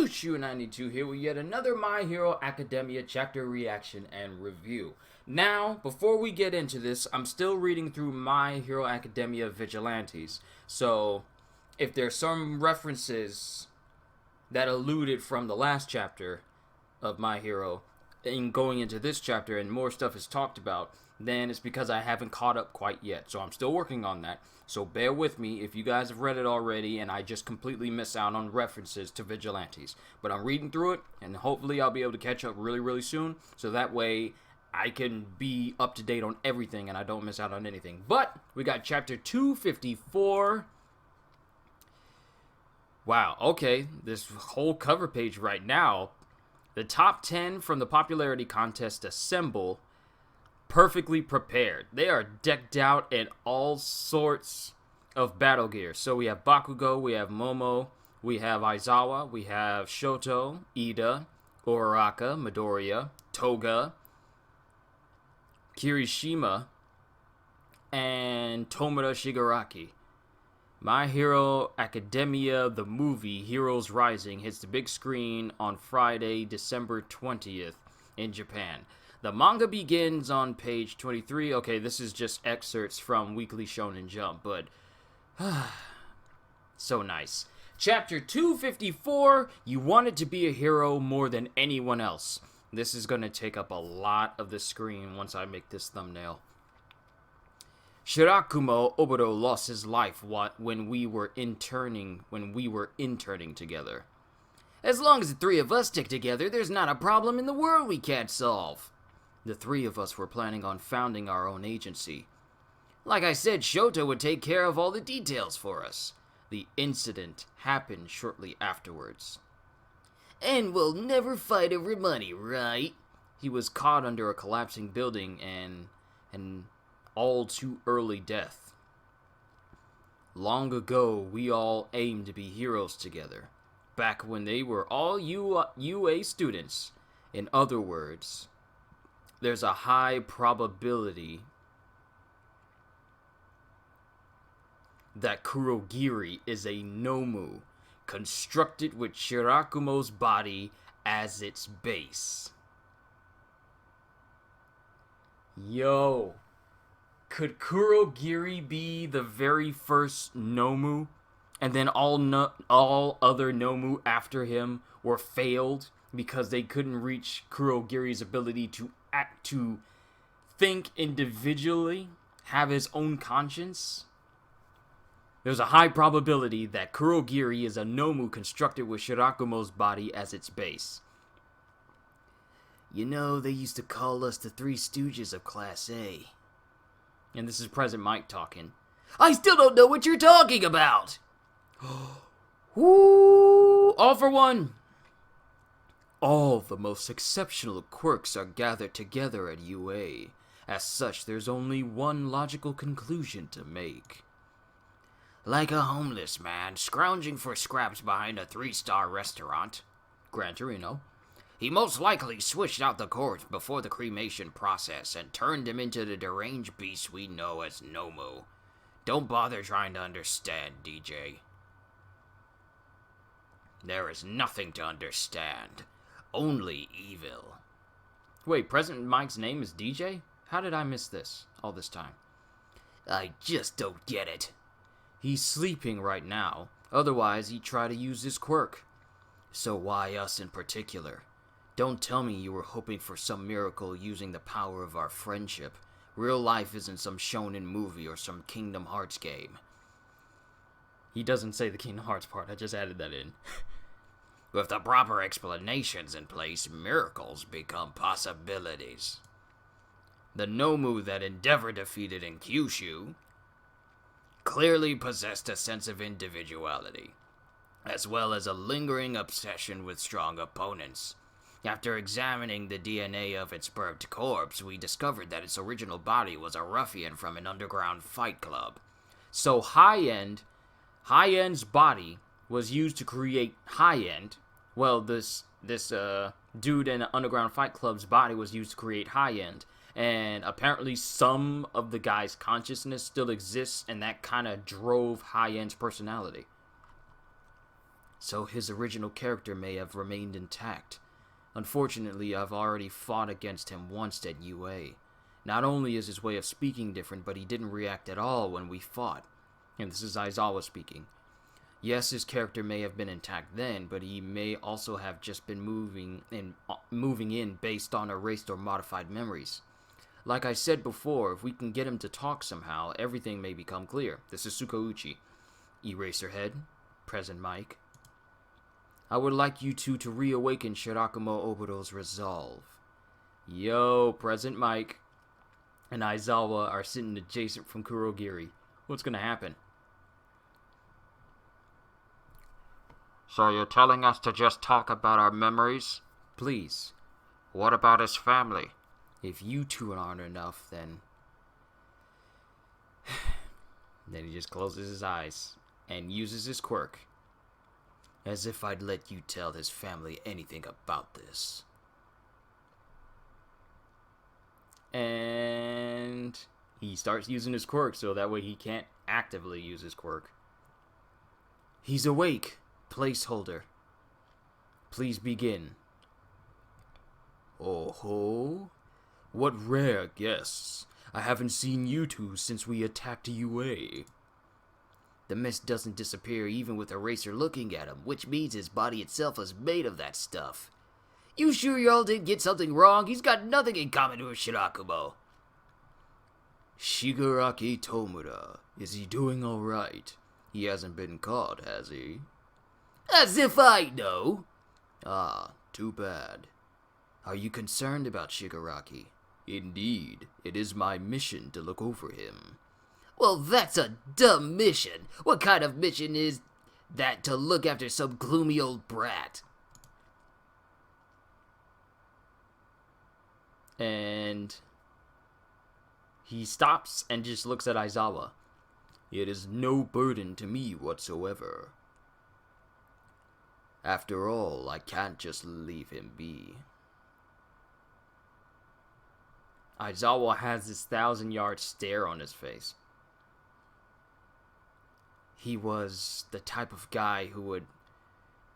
Shu92 here with yet another My Hero Academia chapter reaction and review. Now, before we get into this, I'm still reading through My Hero Academia Vigilantes. So, if there's some references that eluded from the last chapter of My Hero in going into this chapter and more stuff is talked about, then it's because I haven't caught up quite yet. So I'm still working on that. So bear with me if you guys have read it already and I just completely miss out on references to Vigilantes. But I'm reading through it and hopefully I'll be able to catch up really soon. So that way I can be up to date on everything and I don't miss out on anything. But we got chapter 254. Wow, okay. This whole cover page right now. The top 10 from the popularity contest assemble perfectly prepared. They are decked out in all sorts of battle gear. So we have Bakugo, we have Momo, we have Aizawa, we have Shoto, Ida, Uraraka, Midoriya, Toga, Kirishima, and Tomura Shigaraki. My Hero Academia, the movie Heroes Rising, hits the big screen on Friday, December 20th in Japan. The manga begins on page 23. Okay, this is just excerpts from Weekly Shonen Jump, but so nice. Chapter 254, you wanted to be a hero more than anyone else. This is going to take up a lot of the screen once I make this thumbnail. Shirakumo Oboro lost his life when we were interning together. As long as the three of us stick together, there's not a problem in the world we can't solve. The three of us were planning on founding our own agency. Like I said, Shoto would take care of all the details for us. The incident happened shortly afterwards. And we'll never fight over money, right? He was caught under a collapsing building and all too early death. Long ago, we all aimed to be heroes together. Back when they were all UA students. In other words, there's a high probability that Kurogiri is a Nomu, constructed with Shirakumo's body as its base. Yo, could Kurogiri be the very first Nomu, and then all other Nomu after him were failed because they couldn't reach Kurogiri's ability to think individually, have his own conscience? There's a high probability that Kurogiri is a Nomu constructed with Shirakumo's body as its base. You know, they used to call us the Three Stooges of Class A. And this is President Mike talking. I still don't know what you're talking about! Woo! All for one! All the most exceptional quirks are gathered together at UA. As such, there's only one logical conclusion to make. Like a homeless man scrounging for scraps behind a 3-star restaurant, Gran Torino, he most likely switched out the corpse before the cremation process and turned him into the deranged beast we know as Nomu. Don't bother trying to understand, DJ. There is nothing to understand. Only evil. Wait, President Mike's name is DJ? How did I miss this all this time? I just don't get it. He's sleeping right now. Otherwise, he'd try to use his quirk. So why us in particular? Don't tell me you were hoping for some miracle using the power of our friendship. Real life isn't some shonen movie or some Kingdom Hearts game. He doesn't say the Kingdom Hearts part. I just added that in. With the proper explanations in place, miracles become possibilities. The Nomu that Endeavor defeated in Kyushu clearly possessed a sense of individuality, as well as a lingering obsession with strong opponents. After examining the DNA of its burnt corpse, we discovered that its original body was a ruffian from an underground fight club. So High-End's body was used to create High-End. Well, this dude in the underground fight club's body was used to create High-End. And apparently some of the guy's consciousness still exists, and that kind of drove High-End's personality. so his original character may have remained intact. Unfortunately, I've already fought against him once at UA. Not only is his way of speaking different, but he didn't react at all when we fought. And this is Aizawa speaking. Yes, his character may have been intact then, but he may also have just been moving in based on erased or modified memories. Like I said before, if we can get him to talk somehow, everything may become clear. This is Sukauchi. Eraserhead, present Mike. I would like you two to reawaken Shirakumo Oboro's resolve. Yo, present Mike and Aizawa are sitting adjacent from Kurogiri. What's gonna happen? So you're telling us to just talk about our memories? Please. What about his family? If you two aren't enough, then... Then he just closes his eyes and uses his quirk. As if I'd let you tell his family anything about this. And he starts using his quirk, so that way he can't actively use his quirk. He's awake. Placeholder. Please begin. Oh ho! What rare guests. I haven't seen you two since we attacked UA. The mist doesn't disappear even with Eraser looking at him, which means his body itself is made of that stuff. You sure y'all didn't get something wrong? He's got nothing in common with Shirakumo. Shigaraki Tomura. Is he doing alright? He hasn't been caught, has he? As if I know. Ah, too bad. Are you concerned about Shigaraki? Indeed, it is my mission to look over him. Well, that's a dumb mission. What kind of mission is that to look after some gloomy old brat? And he stops and just looks at Aizawa. It is no burden to me whatsoever. After all, I can't just leave him be. Aizawa has this 1,000-yard stare on his face. He was the type of guy who would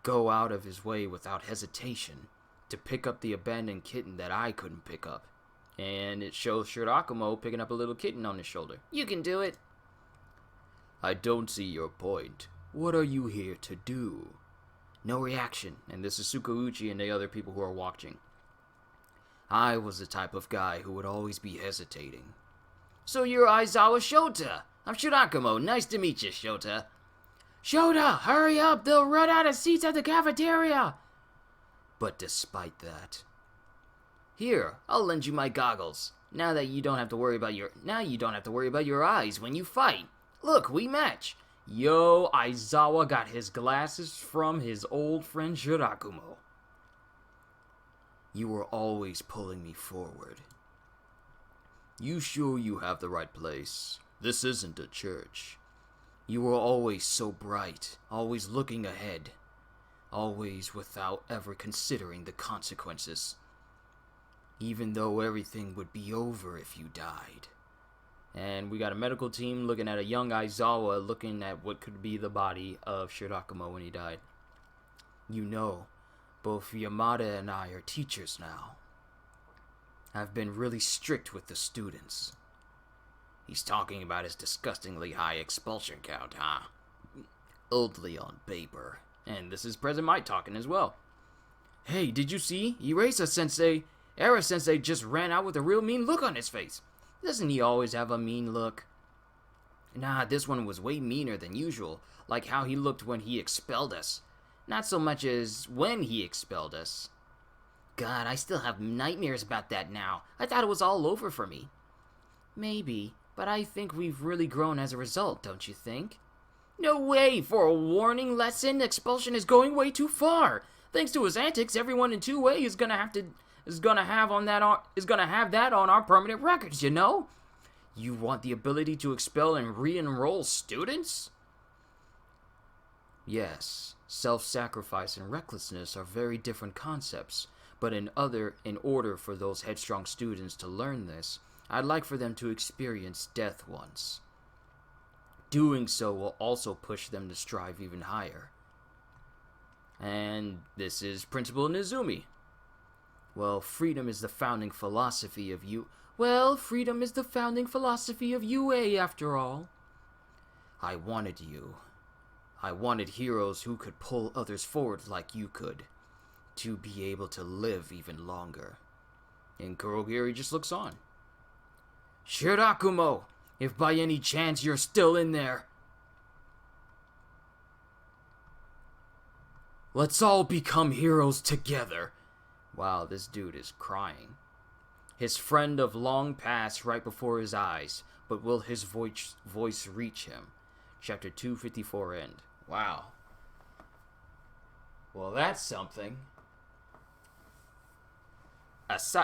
go out of his way without hesitation to pick up the abandoned kitten that I couldn't pick up. And it shows Shirakumo picking up a little kitten on his shoulder. You can do it. I don't see your point. What are you here to do? No reaction. And this is Sukauchi and the other people who are watching. I was the type of guy who would always be hesitating. So you're Aizawa Shota. I'm Shirakumo. Nice to meet you, Shota. Shota, hurry up. They'll run out of seats at the cafeteria. But despite that... Here, I'll lend you my goggles. Now you don't have to worry about your eyes when you fight. Look, we match. Yo, Aizawa got his glasses from his old friend Shirakumo. You were always pulling me forward. You sure you have the right place? This isn't a church. You were always so bright, always looking ahead, always without ever considering the consequences. Even though everything would be over if you died. And we got a medical team looking at a young Aizawa looking at what could be the body of Shirakumo when he died. You know, both Yamada and I are teachers now. I've been really strict with the students. He's talking about his disgustingly high expulsion count, huh? Only on paper. And this is President Mike talking as well. Hey, did you see? Erasa-sensei, Era-sensei just ran out with a real mean look on his face. Doesn't he always have a mean look? Nah, this one was way meaner than usual, like how he looked when he expelled us. Not so much as when he expelled us. God, I still have nightmares about that now. I thought it was all over for me. Maybe, but I think we've really grown as a result, don't you think? No way! For a warning lesson, expulsion is going way too far. Thanks to his antics, everyone in 2A is gonna have that on our permanent records, you know? You want the ability to expel and re-enroll students? Yes, self-sacrifice and recklessness are very different concepts, but in order for those headstrong students to learn this, I'd like for them to experience death once. Doing so will also push them to strive even higher. And this is Principal Nizumi. Well, freedom is the founding philosophy of UA after all. I wanted you. I wanted heroes who could pull others forward like you could, to be able to live even longer. And Kurogiri just looks on. Shirakumo, if by any chance you're still in there, let's all become heroes together. Wow, this dude is crying. His friend of long past right before his eyes, but will his voice reach him? Chapter 254 end. Wow. Well, that's something.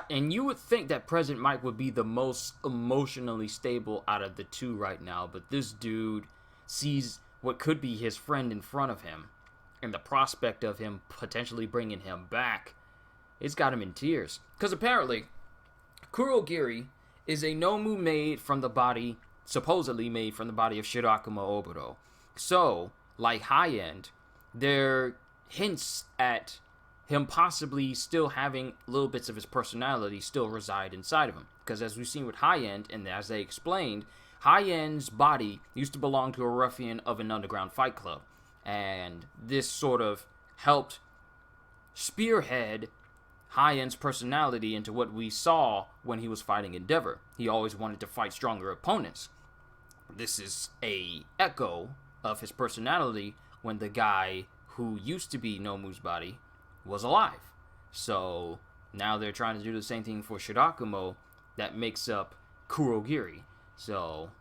And you would think that President Mike would be the most emotionally stable out of the two right now, but this dude sees what could be his friend in front of him, and the prospect of him potentially bringing him back, it's got him in tears. Because apparently, Kurogiri is a Nomu supposedly made from the body of Shirakumo Oboro. So, like High End, there hints at him possibly still having little bits of his personality still reside inside of him. Because as we've seen with High End, and as they explained, High End's body used to belong to a ruffian of an underground fight club. And this sort of helped spearhead High End's personality into what we saw when he was fighting Endeavor. He always wanted to fight stronger opponents. This is a echo of his personality when the guy who used to be Nomu's body was alive. So now they're trying to do the same thing for Shirakumo that makes up Kurogiri. So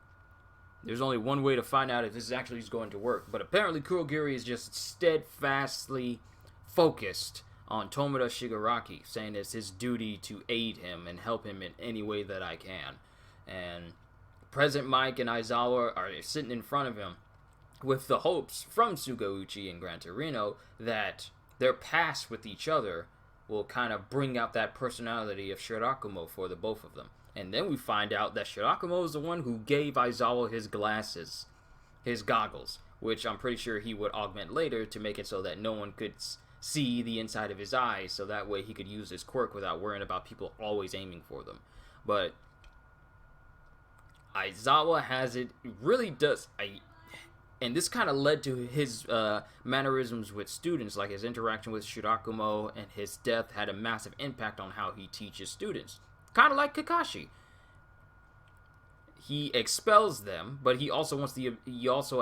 there's only one way to find out if this actually is going to work. But apparently Kurogiri is just steadfastly focused on Tomoda Shigaraki, saying it's his duty to aid him and help him in any way that I can. And President Mike and Aizawa are sitting in front of him with the hopes from Sugauchi and Gran Torino that their past with each other will kind of bring out that personality of Shirakumo for the both of them. And then we find out that Shirakumo is the one who gave Aizawa his glasses, his goggles, which I'm pretty sure he would augment later to make it so that no one could see the inside of his eyes, so that way he could use his quirk without worrying about people always aiming for them. But Aizawa has it really does. And this kind of led to his mannerisms with students, like his interaction with Shirakumo, and his death had a massive impact on how he teaches students. Kind of like Kakashi. He expels them, but he also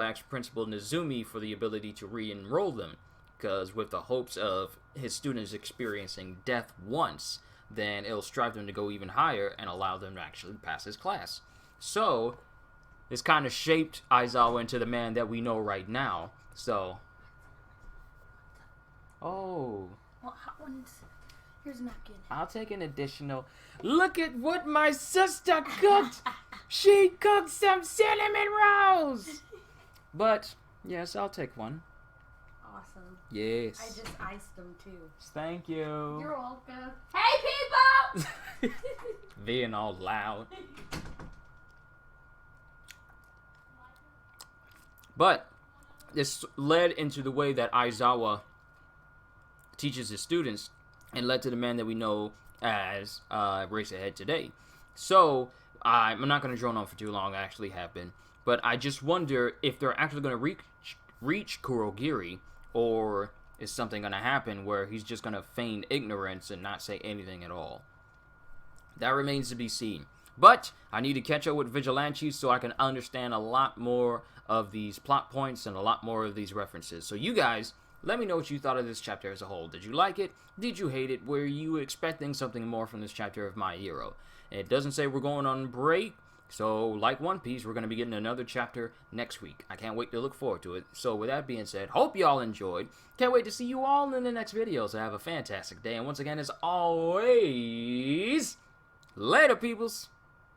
asks Principal Nizumi for the ability to re-enroll them, because with the hopes of his students experiencing death once, then it'll strive them to go even higher and allow them to actually pass his class. So this kind of shaped Aizawa into the man that we know right now. So, Well, hot ones. Here's a napkin. I'll take an additional. Look at what my sister cooked. She cooked some cinnamon rolls. But yes, I'll take one. Awesome. Yes. I just iced them too. Thank you. You're welcome. Hey, people! Being all loud. But this led into the way that Aizawa teaches his students and led to the man that we know as Race Ahead today. So I'm not going to drone on for too long. I actually have been. But I just wonder if they're actually going to reach Kurogiri, or is something going to happen where he's just going to feign ignorance and not say anything at all. That remains to be seen. But I need to catch up with Vigilante so I can understand a lot more of these plot points and a lot more of these references. So you guys, let me know what you thought of this chapter as a whole. Did you like it? Did you hate it? Were you expecting something more from this chapter of My Hero? It doesn't say we're going on break, so like One Piece, we're going to be getting another chapter next week. I can't wait to look forward to it. So with that being said, hope you all enjoyed. Can't wait to see you all in the next video. So have a fantastic day. And once again, as always, later, peoples.